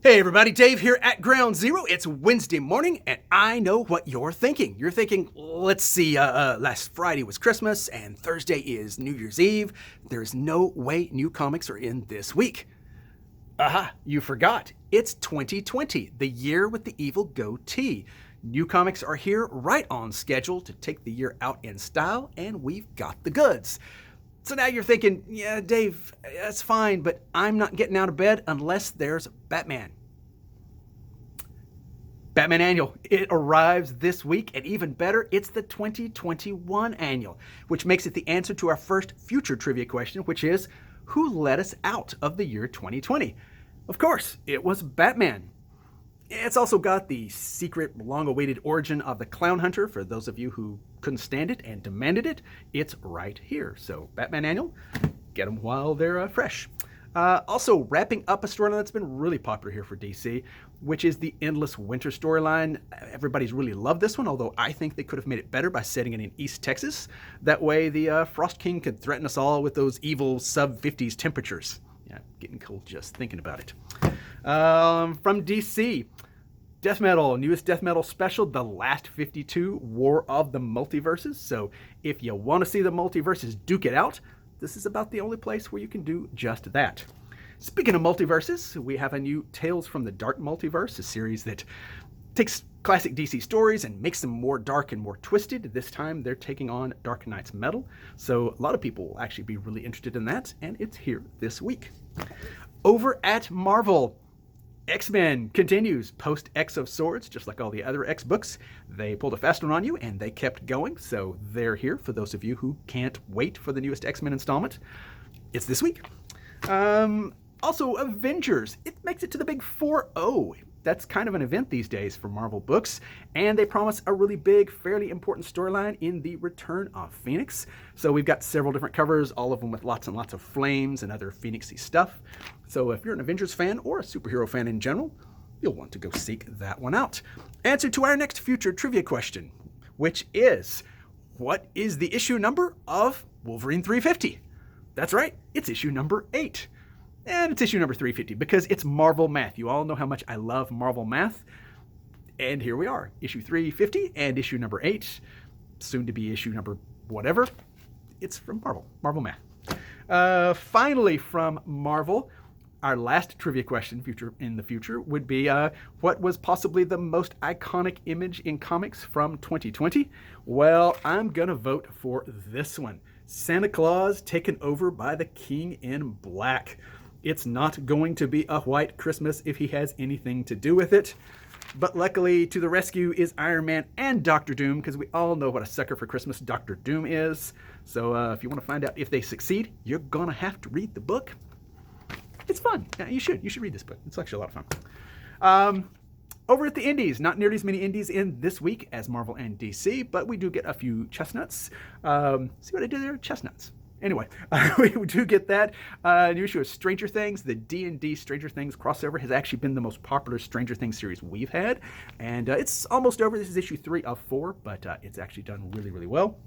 Hey everybody, Dave here at Ground Zero. It's Wednesday morning and I know what you're thinking. You're thinking, let's see, last Friday was Christmas and Thursday is New Year's Eve. There's no way new comics are in this week. Aha, you forgot. It's 2020, the year with the evil goatee. New comics are here right on schedule to take the year out in style, and we've got the goods. So now you're thinking, yeah, Dave, that's fine, but I'm not getting out of bed unless there's Batman. Batman Annual. It arrives this week, and even better, it's the 2021 Annual, which makes it the answer to our first future trivia question, which is, who let us out of the year 2020? Of course, it was Batman. It's also got the secret, long-awaited origin of the Clown Hunter. For those of you who couldn't stand it and demanded it, it's right here. So Batman Annual, get them while they're fresh. Also, wrapping up a storyline that's been really popular here for DC, which is the Endless Winter storyline. Everybody's really loved this one, although I think they could have made it better by setting it in East Texas. That way the Frost King could threaten us all with those evil sub-50s temperatures. Yeah, getting cold just thinking about it. From DC, Death Metal, newest Death Metal special, The Last 52, War of the Multiverses. So if you want to see the multiverses duke it out, this is about the only place where you can do just that. Speaking of multiverses, we have a new Tales from the Dark Multiverse, a series that takes classic DC stories and makes them more dark and more twisted. This time they're taking on Dark Knight's metal. So a lot of people will actually be really interested in that, and it's here this week. Over at Marvel, X-Men continues post X of Swords, just like all the other X books. They pulled a fast one on you and they kept going, so they're here for those of you who can't wait for the newest X-Men installment. It's this week. Also, Avengers. It makes it to the big 4-0. That's kind of an event these days for Marvel books, and they promise a really big, fairly important storyline in the Return of Phoenix. So we've got several different covers, all of them with lots and lots of flames and other Phoenixy stuff. So if you're an Avengers fan or a superhero fan in general, you'll want to go seek that one out. Answer to our next future trivia question, which is, what is the issue number of Wolverine 350? That's right, it's issue number 8. And it's issue number 350 because it's Marvel math. You all know how much I love Marvel math. And here we are, issue 350 and issue number 8, soon to be issue number whatever. It's from Marvel math. Finally from Marvel, our last trivia question in the future would be, what was possibly the most iconic image in comics from 2020? Well, I'm going to vote for this one. Santa Claus taken over by the King in Black. It's not going to be a white Christmas if he has anything to do with it. But luckily, to the rescue is Iron Man and Doctor Doom, because we all know what a sucker for Christmas Doctor Doom is. So if you want to find out if they succeed, you're going to have to read the book. It's fun. Yeah, you should read this book. It's actually a lot of fun. Over at the Indies, not nearly as many Indies in this week as Marvel and DC, but we do get a few chestnuts. See what I did there? Chestnuts. Anyway, we do get that. New issue of Stranger Things. The D&D Stranger Things crossover has actually been the most popular Stranger Things series we've had. And it's almost over. This is issue 3 of 4, but it's actually done really, really well.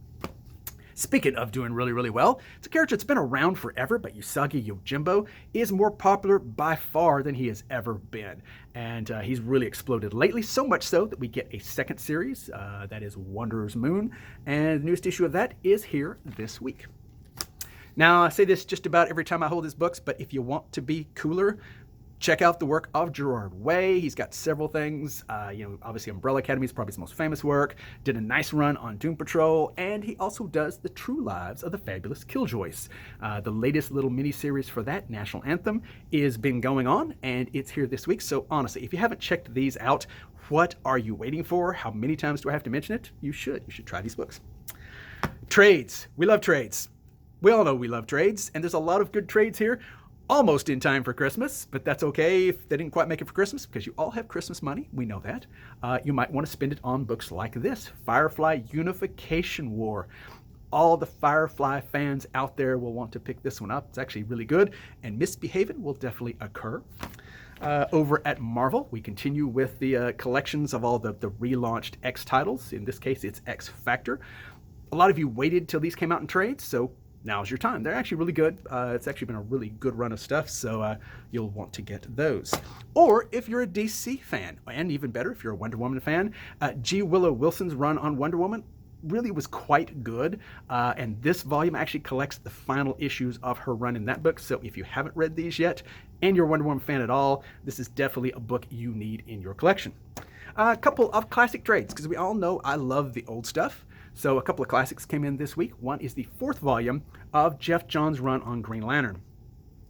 Speaking of doing really, really well, it's a character that's been around forever, but Usagi Yojimbo is more popular by far than he has ever been. And he's really exploded lately, so much so that we get a second series, that is Wanderer's Moon. And the newest issue of that is here this week. Now, I say this just about every time I hold his books, but if you want to be cooler, check out the work of Gerard Way. He's got several things. Obviously Umbrella Academy is probably his most famous work. Did a nice run on Doom Patrol, and he also does The True Lives of the Fabulous Killjoys. The latest little mini-series for that, National Anthem, is been going on, and it's here this week. So honestly, if you haven't checked these out, what are you waiting for? How many times do I have to mention it? You should try these books. Trades. We love trades. We all know we love trades, and there's a lot of good trades here, almost in time for Christmas, but that's okay if they didn't quite make it for Christmas, because you all have Christmas money. We know that. You might want to spend it on books like this, Firefly Unification War. All the Firefly fans out there will want to pick this one up. It's actually really good, and misbehaving will definitely occur. Over at Marvel, we continue with the collections of all the relaunched X titles. In this case, it's X Factor. A lot of you waited till these came out in trades, so now's your time. They're actually really good. It's actually been a really good run of stuff, so you'll want to get those. Or if you're a DC fan, and even better, if you're a Wonder Woman fan, G. Willow Wilson's run on Wonder Woman really was quite good, and this volume actually collects the final issues of her run in that book. So if you haven't read these yet, and you're a Wonder Woman fan at all, this is definitely a book you need in your collection. A couple of classic trades, because we all know I love the old stuff. So a couple of classics came in this week. One is the 4th volume of Jeff Johns' run on Green Lantern.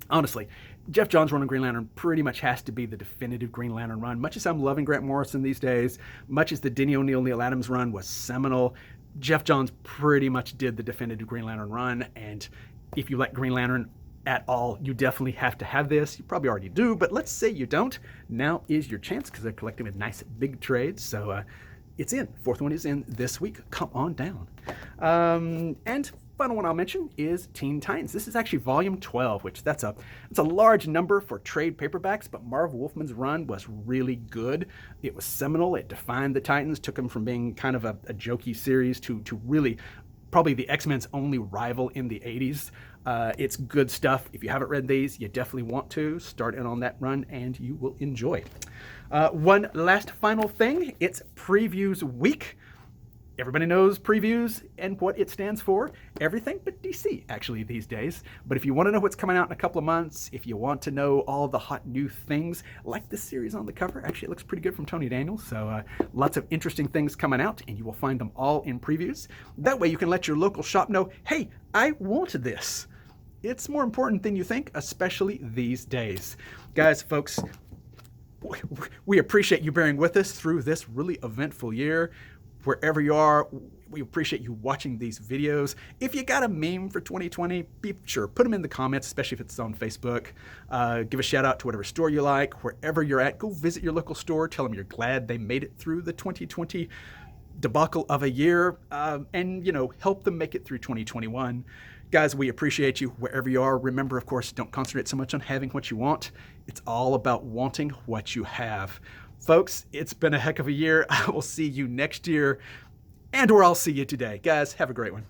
Honestly, Jeff Johns' run on Green Lantern pretty much has to be the definitive Green Lantern run. Much as I'm loving Grant Morrison these days, much as the Denny O'Neil, Neil Adams run was seminal, Jeff Johns pretty much did the definitive Green Lantern run. And if you like Green Lantern at all, you definitely have to have this. You probably already do, but let's say you don't. Now is your chance, because they're collecting in nice big trades. So it's in. 4th one is in this week. Come on down. And final one I'll mention is Teen Titans. This is actually volume 12, which it's a large number for trade paperbacks, but Marv Wolfman's run was really good. It was seminal. It defined the Titans, took them from being kind of a jokey series to really probably the X-Men's only rival in the 80s. It's good stuff. If you haven't read these, you definitely want to start in on that run, and you will enjoy. One last final thing, it's Previews Week. Everybody knows previews and what it stands for. Everything but DC, actually, these days. But if you want to know what's coming out in a couple of months, if you want to know all the hot new things, like this series on the cover, actually it looks pretty good from Tony Daniels. So lots of interesting things coming out, and you will find them all in previews. That way you can let your local shop know, hey, I want this. It's more important than you think, especially these days. Guys, folks, we appreciate you bearing with us through this really eventful year. Wherever you are, we appreciate you watching these videos. If you got a meme for 2020, be sure, put them in the comments, especially if it's on Facebook. Give a shout out to whatever store you like. Wherever you're at, go visit your local store. Tell them you're glad they made it through the 2020 debacle of a year, and, help them make it through 2021. Guys, we appreciate you wherever you are. Remember, of course, don't concentrate so much on having what you want. It's all about wanting what you have. Folks, it's been a heck of a year. I will see you next year, and or I'll see you today. Guys, have a great one.